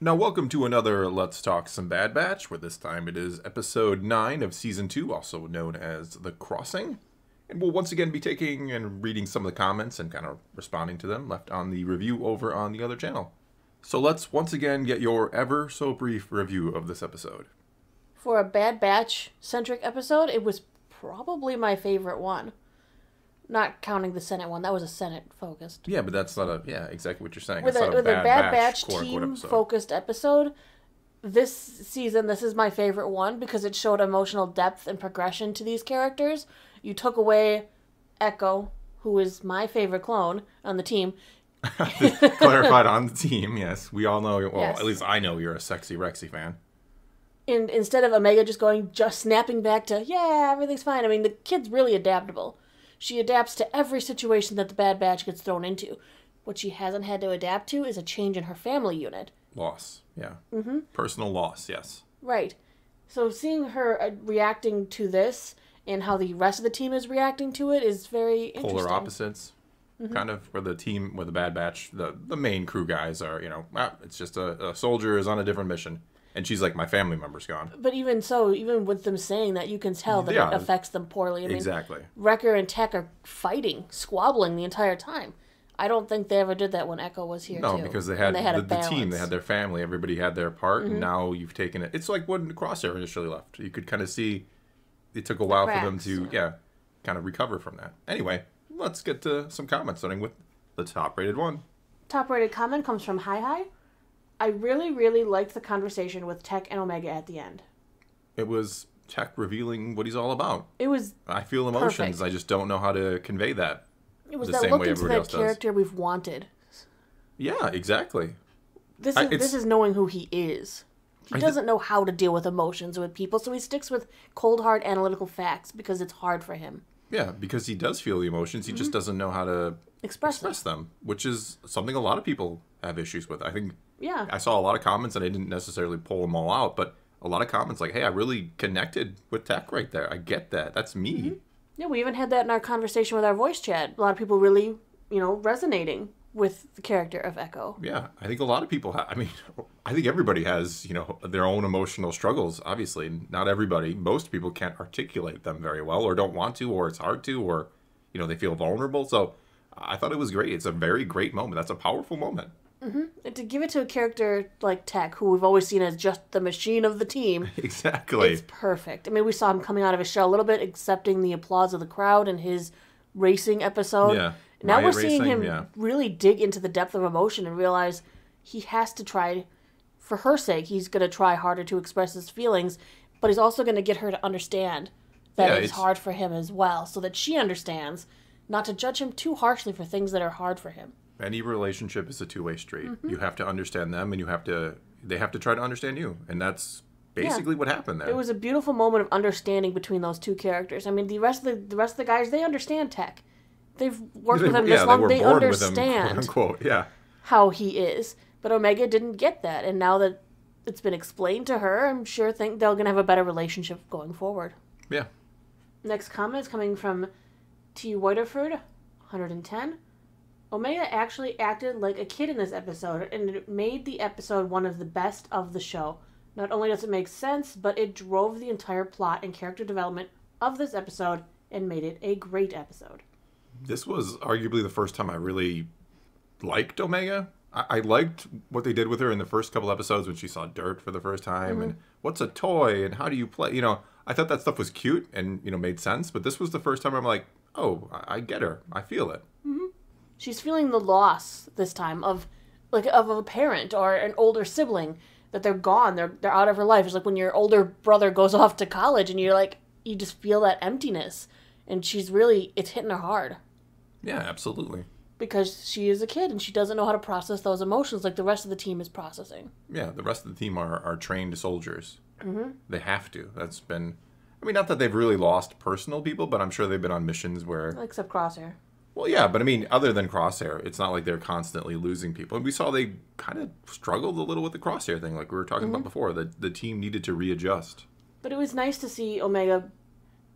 Now, welcome to another Let's Talk Some Bad Batch, where this time it is episode 9 of season 2, also known as The Crossing. And we'll once again be taking and reading some of the comments and kind of responding to them left on the review over on the other channel. So let's once again get your ever so brief review of this episode. For a Bad Batch-centric episode, it was probably my favorite one. Not counting the Senate one. That was a Senate-focused. Yeah, but that's not a... Yeah, exactly what you're saying. With a Bad Batch team-focused episode, this season, this is my favorite one because it showed emotional depth and progression to these characters. You took away Echo, who is my favorite clone on the team. Clarified on the team, yes. We all know... Well, yes. At least I know you're a sexy Rexy fan. And instead of Omega just snapping back to, yeah, everything's fine. I mean, the kid's really adaptable. She adapts to every situation that the Bad Batch gets thrown into. What she hasn't had to adapt to is a change in her family unit. Loss, yeah. Mm-hmm. Personal loss, yes. Right. So seeing her reacting to this and how the rest of the team is reacting to it is very interesting. Polar opposites, kind of, where the Bad Batch, the main crew guys are, it's just a soldier is on a different mission. And she's like, my family member's gone. But even so, even with them saying that, you can tell that it affects them poorly. I mean, exactly. Wrecker and Tech are fighting, squabbling the entire time. I don't think they ever did that when Echo was here, No, too. because they had the team, they had their family. family, everybody had their part, and now you've taken it. It's like when Crosshair initially left. You could kind of see it took a while for them to, kind of recover from that. Anyway, let's get to some comments, starting with the top-rated one. Top-rated comment comes from Hi. I really, really liked the conversation with Tech and Omega at the end. It was Tech revealing what he's all about. It was I feel emotions. perfect. I just don't know how to convey that. It was the that same look way into everybody that else character does. we've wanted. Yeah, exactly. This is knowing who he is. He doesn't know how to deal with emotions with people, so he sticks with cold, hard, analytical facts because it's hard for him. Yeah, because he does feel the emotions. He just doesn't know how to express them, which is something a lot of people have issues with. I think I saw a lot of comments, and I didn't necessarily pull them all out, but a lot of comments like, hey, I really connected with Tech right there. I get that. That's me. Mm-hmm. Yeah, we even had that in our conversation with our voice chat. A lot of people really, resonating with the character of Echo. Yeah, I think a lot of people I think everybody has, their own emotional struggles, obviously. Not everybody. Most people can't articulate them very well or don't want to, or it's hard to, or, they feel vulnerable. So I thought it was great. It's a very great moment. That's a powerful moment. Mm-hmm. And to give it to a character like Tech, who we've always seen as just the machine of the team. Exactly. It's perfect. I mean, we saw him coming out of his shell a little bit, accepting the applause of the crowd in his racing episode. Yeah. Now we're seeing him really dig into the depth of emotion and realize he has to try, for her sake, he's going to try harder to express his feelings, but he's also going to get her to understand that it's hard for him as well, so that she understands not to judge him too harshly for things that are hard for him. Any relationship is a two-way street. Mm-hmm. You have to understand them, and they have to try to understand you, and that's basically what happened there. It was a beautiful moment of understanding between those two characters. I mean, the rest of the guys, they understand Tech. They've worked with him this long. They understand with him, quote unquote, how he is. But Omega didn't get that, and now that it's been explained to her, I'm sure they're going to have a better relationship going forward. Yeah. Next comment is coming from T. Whiterford, 110. Omega actually acted like a kid in this episode, and it made the episode one of the best of the show. Not only does it make sense, but it drove the entire plot and character development of this episode and made it a great episode. This was arguably the first time I really liked Omega. I liked what they did with her in the first couple episodes when she saw dirt for the first time, and what's a toy, and how do you play? I thought that stuff was cute and, made sense, but this was the first time I'm like, oh, I get her. I feel it. Mm-hmm. She's feeling the loss this time of a parent or an older sibling, that they're gone, they're out of her life. It's like when your older brother goes off to college and you just feel that emptiness, and it's hitting her hard. Yeah, absolutely. Because she is a kid and she doesn't know how to process those emotions like the rest of the team is processing. Yeah, the rest of the team are trained soldiers. Mm-hmm. They have to. That's been... not that they've really lost personal people, but I'm sure they've been on missions where... Except Crosshair. Well, yeah, but other than Crosshair, it's not like they're constantly losing people. And we saw they kind of struggled a little with the Crosshair thing, like we were talking about before. The team needed to readjust. But it was nice to see Omega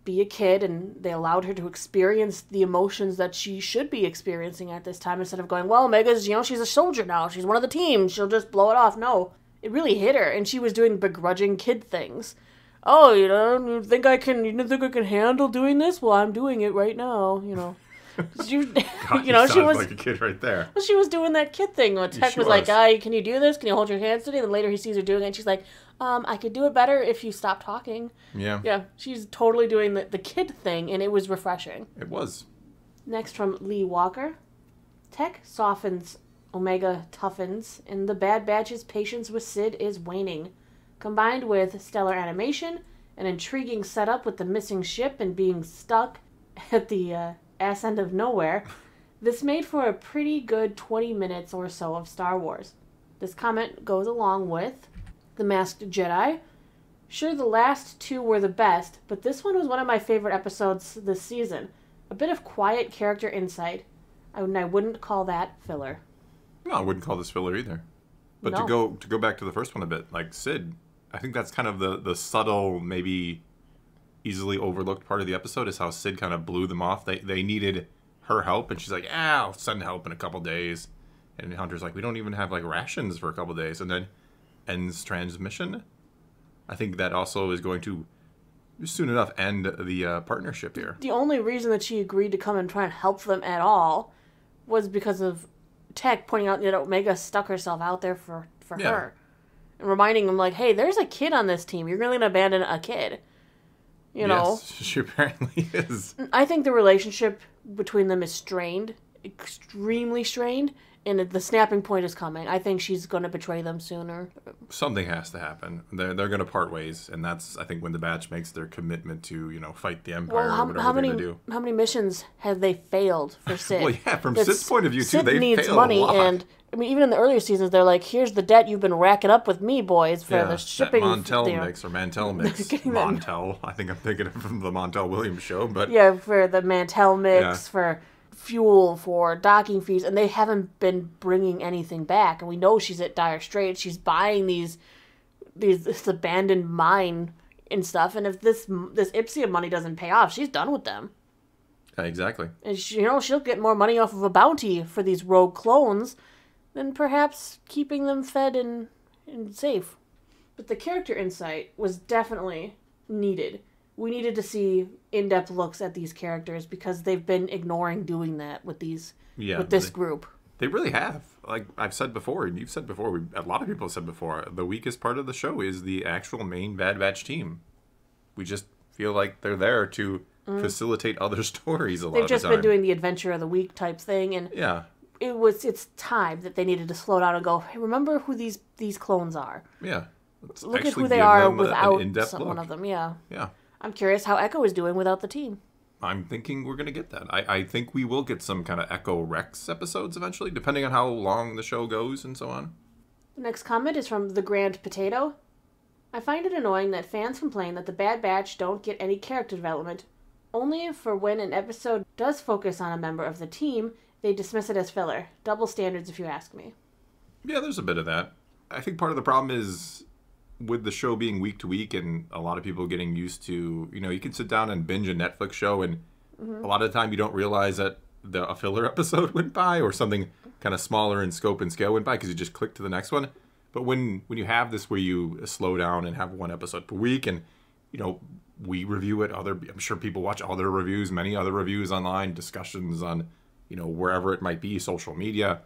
be a kid, and they allowed her to experience the emotions that she should be experiencing at this time, instead of going, well, Omega's, she's a soldier now. She's one of the team. She'll just blow it off. No. it really hit her, and she was doing begrudging kid things. Oh, you think I can handle doing this? Well, I'm doing it right now, She, God, she was like a kid right there. Well, she was doing that kid thing when Tech was like, can you do this? Can you hold your hands today? And then later he sees her doing it, and she's like, I could do it better if you stop talking. Yeah. Yeah, she's totally doing the kid thing, and it was refreshing. It was. Next from Lee Walker. Tech softens, Omega toughens, and the Bad Batch's patience with Sid is waning. Combined with stellar animation, an intriguing setup with the missing ship and being stuck at the ass end of nowhere, this made for a pretty good 20 minutes or so of Star Wars. This comment goes along with The Masked Jedi. Sure, the last two were the best, but this one was one of my favorite episodes this season. A bit of quiet character insight. I wouldn't call that filler. No, I wouldn't call this filler either. But No. to go back to the first one a bit, like Sid, I think that's kind of the subtle, maybe easily overlooked part of the episode is how Sid kind of blew them off. They needed her help, and she's like, I'll send help in a couple days. And Hunter's like, we don't even have like rations for a couple days, and then ends transmission. I think that also is going to soon enough end the partnership here. The only reason that she agreed to come and try and help them at all was because of Tech pointing out that Omega stuck herself out there for her. And reminding them, like, hey, there's a kid on this team. You're really going to abandon a kid. Yes, she apparently is. I think the relationship between them is strained. Extremely strained. And the snapping point is coming. I think she's going to betray them sooner. Something has to happen. They're going to part ways, and that's, I think, when the Batch makes their commitment to, fight the Empire or whatever they're going to do. How many missions have they failed for Sid? Well, yeah, from Sid's point of view, Sid too, they needs failed money, a lot. and I mean, even in the earlier seasons, they're like, "Here's the debt you've been racking up with me, boys, for the shipping." That Montel mix. Montel. I think I'm thinking of from the Montel Williams show, but yeah, for the Mantel mix, for fuel, for docking fees, and they haven't been bringing anything back. And we know she's at dire straits. She's buying this abandoned mine and stuff. And if this Ipsia money doesn't pay off, she's done with them. Exactly. And she'll get more money off of a bounty for these rogue clones than perhaps keeping them fed and safe. But the character insight was definitely needed. We needed to see in-depth looks at these characters because they've been ignoring doing that with this group. They really have. Like I've said before, and you've said before, a lot of people have said before, the weakest part of the show is the actual main Bad Batch team. We just feel like they're there to facilitate other stories a lot of the time. They've just been doing the adventure of the week type thing, and it's time that they needed to slow down and go, hey, remember who these clones are. Yeah. Look at who they are without one of them. Yeah. Yeah. I'm curious how Echo is doing without the team. I'm thinking we're going to get that. I think we will get some kind of Echo Rex episodes eventually, depending on how long the show goes and so on. The next comment is from The Grand Potato. I find it annoying that fans complain that the Bad Batch don't get any character development. Only for when an episode does focus on a member of the team, they dismiss it as filler. Double standards if you ask me. Yeah, there's a bit of that. I think part of the problem is with the show being week to week and a lot of people getting used to, you can sit down and binge a Netflix show and a lot of the time you don't realize that a filler episode went by or something kind of smaller in scope and scale went by because you just click to the next one. But when you have this where you slow down and have one episode per week and, we review it, I'm sure people watch other reviews, many other reviews online, discussions on, wherever it might be, social media.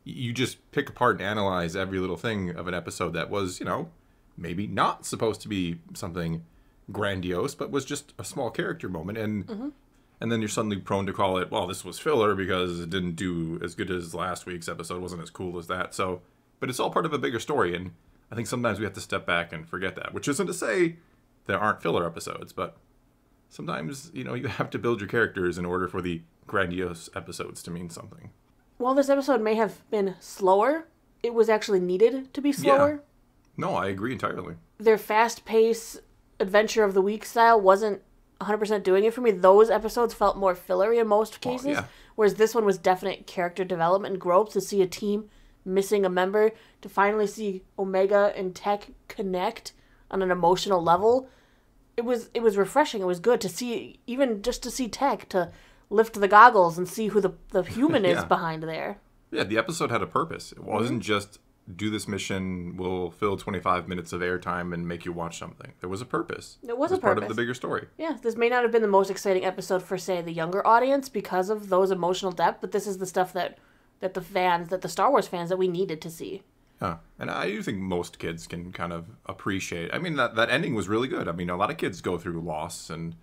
You just pick apart and analyze every little thing of an episode that was, maybe not supposed to be something grandiose, but was just a small character moment. And then you're suddenly prone to call it, well, this was filler because it didn't do as good as last week's episode, wasn't as cool as that. So, but it's all part of a bigger story. And I think sometimes we have to step back and forget that, which isn't to say there aren't filler episodes, but sometimes, you have to build your characters in order for the grandiose episodes to mean something. While this episode may have been slower, it was actually needed to be slower. Yeah. No, I agree entirely. Their fast-paced adventure of the week style wasn't 100% doing it for me. Those episodes felt more fillery in most cases, whereas this one was definite character development and growth to see a team missing a member, to finally see Omega and Tech connect on an emotional level. It was refreshing. It was good to see, even just to see Tech, to lift the goggles and see who the human is behind there. Yeah, the episode had a purpose. It wasn't just do this mission, we'll fill 25 minutes of airtime and make you watch something. There was a purpose. There was a purpose. Part of the bigger story. Yeah, this may not have been the most exciting episode for, say, the younger audience because of those emotional depth, but this is the stuff that the Star Wars fans that we needed to see. Yeah, and I do think most kids can kind of appreciate. I mean, that ending was really good. I mean, a lot of kids go through loss, and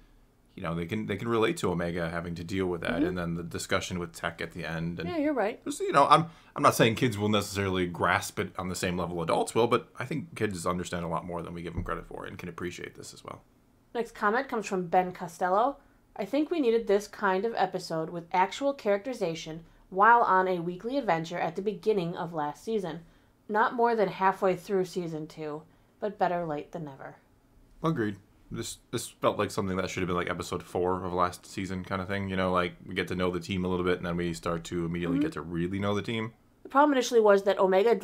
they can relate to Omega having to deal with that, and then the discussion with Tech at the end. And yeah, you're right. I'm not saying kids will necessarily grasp it on the same level adults will, but I think kids understand a lot more than we give them credit for, and can appreciate this as well. Next comment comes from Ben Costello. I think we needed this kind of episode with actual characterization while on a weekly adventure at the beginning of last season. Not more than halfway through season 2, but better late than never. Agreed. This felt like something that should have been like episode 4 of last season kind of thing. Like we get to know the team a little bit, and then we start to immediately get to really know the team. The problem initially was that Omega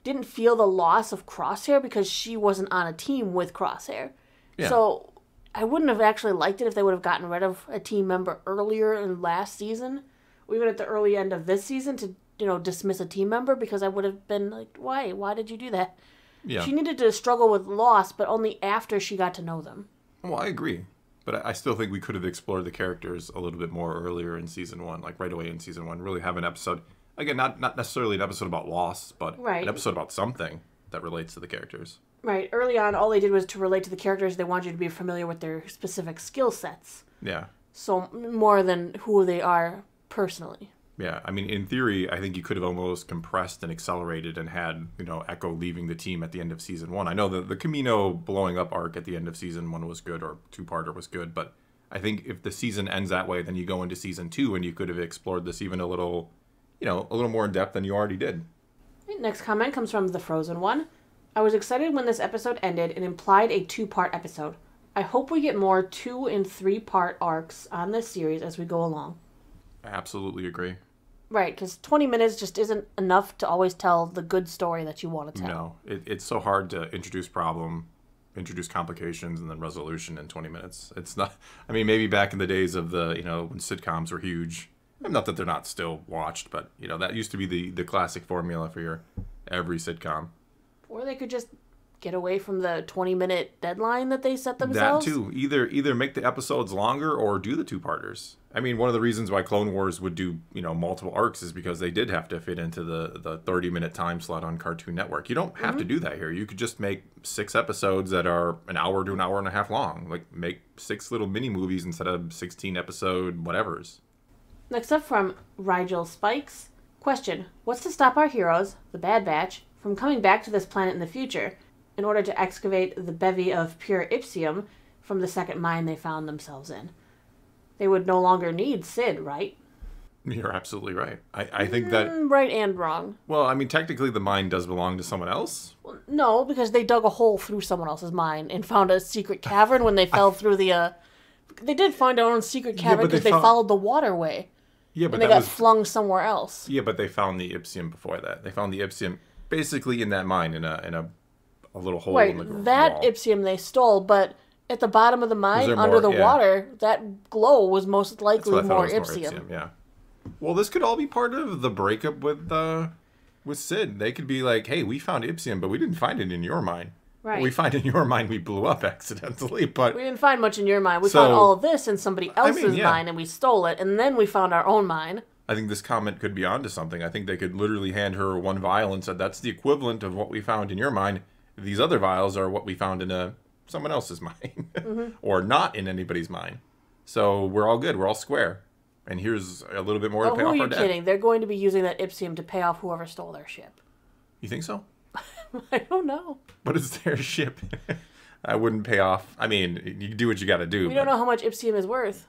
didn't feel the loss of Crosshair because she wasn't on a team with Crosshair. Yeah. So I wouldn't have actually liked it if they would have gotten rid of a team member earlier in last season, or even at the early end of this season to dismiss a team member, because I would have been like, why? Why did you do that? Yeah. She needed to struggle with loss, but only after she got to know them. Well, I agree. But I still think we could have explored the characters a little bit more earlier in season 1, like right away in season 1. Really have an episode, again, not necessarily an episode about loss, but an episode about something that relates to the characters. Right. Early on, all they did was to relate to the characters. They wanted you to be familiar with their specific skill sets. Yeah. So more than who they are personally. Yeah, I mean, in theory, I think you could have almost compressed and accelerated and had, Echo leaving the team at the end of season 1. I know the Camino blowing up arc at the end of season 1 was good, or two-parter was good, but I think if the season ends that way, then you go into season 2 and you could have explored this even a little more in depth than you already did. Next comment comes from The Frozen One. I was excited when this episode ended and implied a 2-part episode. I hope we get more 2- and 3-part arcs on this series as we go along. I absolutely agree. Right, because 20 minutes just isn't enough to always tell the good story that you want to tell. No, it's so hard to introduce complications, and then resolution in 20 minutes. It's not, I mean, maybe back in the days of when sitcoms were huge. Not that they're not still watched, but, that used to be the classic formula for every sitcom. Or they could just get away from the 20-minute deadline that they set themselves. That too. Either make the episodes longer or do the 2-parters. I mean, one of the reasons why Clone Wars would do, multiple arcs is because they did have to fit into the 30-minute time slot on Cartoon Network. You don't have to do that here. You could just make 6 episodes that are an hour to an hour and a half long. Like, make 6 little mini-movies instead of 16-episode whatevers. Next up from Rigel Spikes. Question. What's to stop our heroes, the Bad Batch, from coming back to this planet in the future in order to excavate the bevy of pure Ipsium from the second mine they found themselves in? They would no longer need Sid, right? You're absolutely right. I think that... Right and wrong. Well, I mean, technically the mine does belong to someone else. Well, no, because they dug a hole through someone else's mine and found a secret cavern when they fell through the... They did find their own secret cavern because they followed the waterway. Yeah, but and they got flung somewhere else. Yeah, but they found the Ipsium before that. They found the Ipsium basically in that mine, in a little hole in the wall. That Ipsium they stole, but... At the bottom of the mine, under the water, that glow was most likely more Ipsium. Yeah. Well, this could all be part of the breakup with Sid. They could be like, hey, we found Ipsium, but we didn't find it in your mine. Right. What we find in your mine, we blew up accidentally. But we didn't find much in your mine. We found all of this in somebody else's mine, and we stole it, and then we found our own mine. I think this comment could be onto something. I think they could literally hand her one vial and said, that's the equivalent of what we found in your mine. These other vials are what we found in someone else's mine. Or not in anybody's mine. So we're all good. We're all square. And here's a little bit more to pay off our debt. Who are you kidding? They're going to be using that Ipsium to pay off whoever stole their ship. You think so? I don't know. But it's their ship. I wouldn't pay off. I mean, you do what you got to do. We don't know how much Ipsium is worth.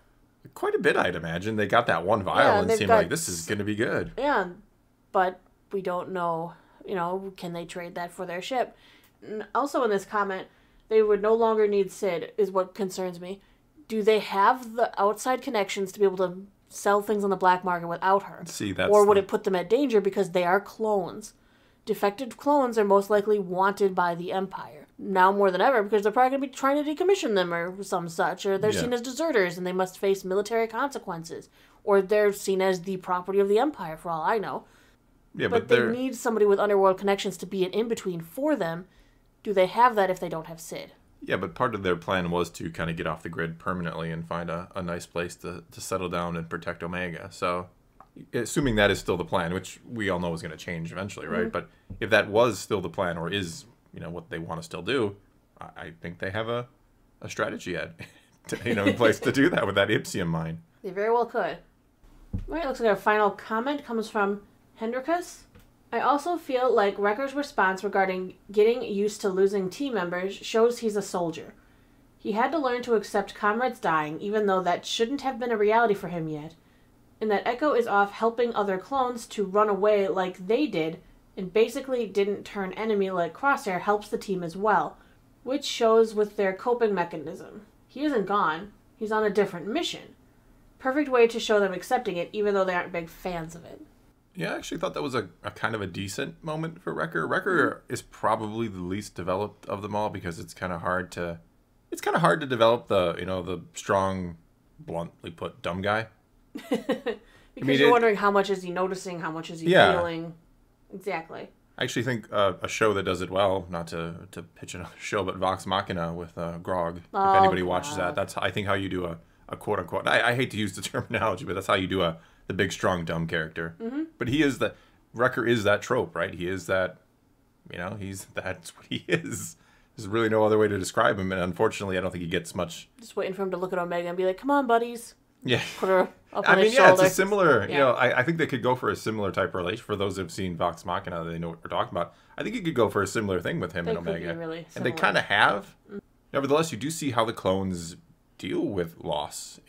Quite a bit, I'd imagine. They got that one vial and seemed like this is going to be good. Yeah, but we don't know, can they trade that for their ship? Also in this comment, they would no longer need Sid, is what concerns me. Do they have the outside connections to be able to sell things on the black market without her? Or would it put them at danger because they are clones? Defective clones are most likely wanted by the Empire. Now more than ever, because they're probably going to be trying to decommission them or some such. Or they're seen as deserters and they must face military consequences. Or they're seen as the property of the Empire, for all I know. Yeah, but they need somebody with underworld connections to be an in-between for them. Do they have that if they don't have Sid? Yeah, but part of their plan was to kind of get off the grid permanently and find a nice place to settle down and protect Omega. So, assuming that is still the plan, which we all know is going to change eventually, right? But if that was still the plan, or is, what they want to still do, I think they have a strategy in place to do that with that Ipsium mine. They very well could. All right, looks like our final comment comes from Hendrikus. I also feel like Wrecker's response regarding getting used to losing team members shows he's a soldier. He had to learn to accept comrades dying, even though that shouldn't have been a reality for him yet, and that Echo is off helping other clones to run away like they did, and basically didn't turn enemy like Crosshair helps the team as well, which shows with their coping mechanism. He isn't gone, he's on a different mission. Perfect way to show them accepting it, even though they aren't big fans of it. Yeah, I actually thought that was a kind of a decent moment for Wrecker. Wrecker is probably the least developed of them all because it's kind of hard to develop the strong, bluntly put, dumb guy. Because you're wondering how much is he noticing, how much is he feeling. Exactly. I actually think a show that does it well, not to pitch another show, but Vox Machina with Grog. If anybody watches that, that's I think how you do a quote unquote. I hate to use the terminology, but that's how you do the big, strong, dumb character. Mm-hmm. But Wrecker is that trope, right? He is that, that's what he is. There's really no other way to describe him, and unfortunately, I don't think he gets much. Just waiting for him to look at Omega and be like, "Come on, buddies." Yeah. Put her up on his shoulder. It's a similar. I think they could go for a similar type of relation. For those who've seen Vox Machina, they know what we're talking about. I think you could go for a similar thing with him and Omega, really and they kind of have. Mm-hmm. Nevertheless, you do see how the clones deal with loss.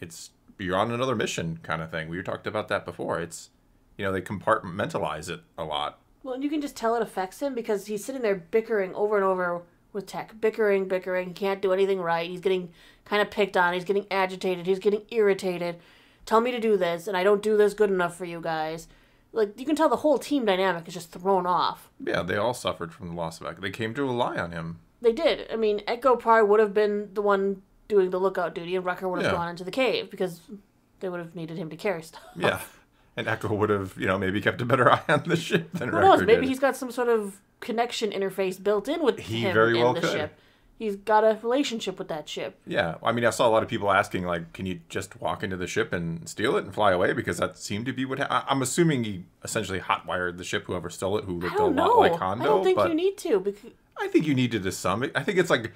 You're on another mission kind of thing. We talked about that before. It's, they compartmentalize it a lot. Well, and you can just tell it affects him because he's sitting there bickering over and over with Tech. Bickering. He can't do anything right. He's getting kind of picked on. He's getting agitated. He's getting irritated. Tell me to do this, and I don't do this good enough for you guys. Like, you can tell the whole team dynamic is just thrown off. Yeah, they all suffered from the loss of Echo. They came to rely on him. They did. I mean, Echo probably would have been the one doing the lookout duty, and Wrecker would have gone into the cave because they would have needed him to carry stuff. Yeah, and Echo would have, maybe kept a better eye on the ship than Wrecker knows? Maybe did. He's got some sort of connection interface built in with him very well the could. Ship. He's got a relationship with that ship. Yeah, I mean, I saw a lot of people asking, like, can you just walk into the ship and steal it and fly away? Because that seemed to be what I'm assuming he essentially hotwired the ship, whoever stole it, who looked a lot like Hondo. I don't think you need to. Because I think you needed to some. I think it's like,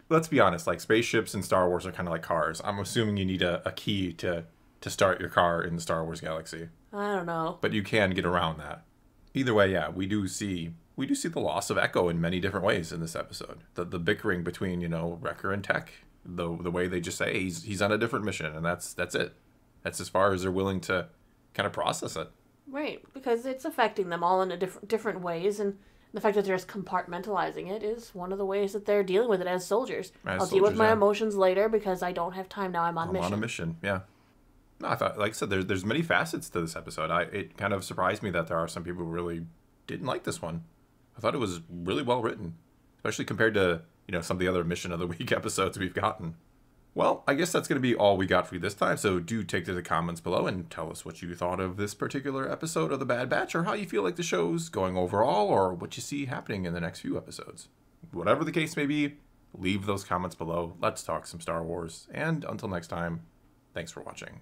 let's be honest, like spaceships in Star Wars are kind of like cars. I'm assuming you need a key to start your car in the Star Wars galaxy. I don't know. But you can get around that. Either way, yeah, we do see the loss of Echo in many different ways in this episode. The bickering between, Wrecker and Tech, the way they just say he's on a different mission, and that's it. That's as far as they're willing to kind of process it. Right, because it's affecting them all in different ways, and the fact that they're just compartmentalizing it is one of the ways that they're dealing with it as soldiers. I'll deal with my emotions later because I don't have time now. I'm on a mission, yeah. No, I thought, like I said, there's many facets to this episode. It kind of surprised me that there are some people who really didn't like this one. I thought it was really well written, especially compared to, some of the other Mission of the Week episodes we've gotten. Well, I guess that's going to be all we got for you this time, so do take to the comments below and tell us what you thought of this particular episode of The Bad Batch, or how you feel like the show's going overall, or what you see happening in the next few episodes. Whatever the case may be, leave those comments below. Let's talk some Star Wars, and until next time, thanks for watching.